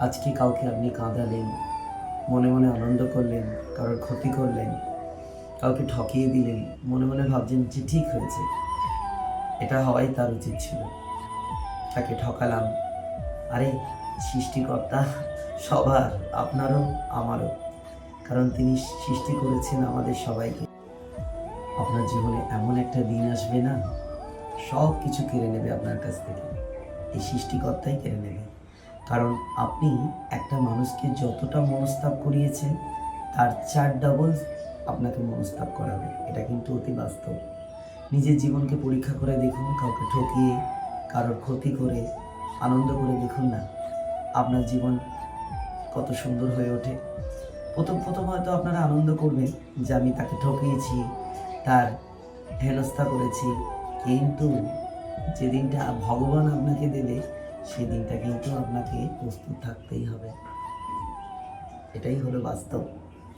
আজকে কাউকে আপনি কাঁদালেন, মনে মনে আনন্দ করলেন, কারোর ক্ষতি করলেন, কাউকে ঠকিয়ে দিলেন, মনে মনে ভাবছেন যে ঠিক হয়েছে, এটা হওয়াই তার উচিত ছিল, তাকে ঠকালাম। আরে সৃষ্টিকর্তা সবার, আপনারও আমারও, কারণ তিনি সৃষ্টি করেছেন আমাদের সবাইকে। আপনার জীবনে এমন একটা দিন আসবে না, সব কিছু কেড়ে নেবে আপনার কাছ থেকে, এই সৃষ্টিকর্তাই কেড়ে নেবে। কারণ আপনি একটা মানুষকে যতটা মনস্তাপ করিয়েছেন, তার 4 ডাবল আপনাকে মনস্তাপ করাবে। এটা কিন্তু অতি বাস্তব। নিজের জীবনকে পরীক্ষা করে দেখুন, কাউকে ঠকিয়ে, কারোর ক্ষতি করে, আনন্দ করে দেখুন না, আপনার জীবন কত সুন্দর হয়ে ওঠে। প্রথম প্রথম হয়তো আপনারা আনন্দ করবেন যে আমি তাকে ঠকিয়েছি, তার হেনস্থা করেছি, কিন্তু যেদিনটা ভগবান আপনাকে দেবে, সেই দিনটা কিন্তু আপনাকে প্রস্তুত থাকতেই হবে। এটাই হলো বাস্তব।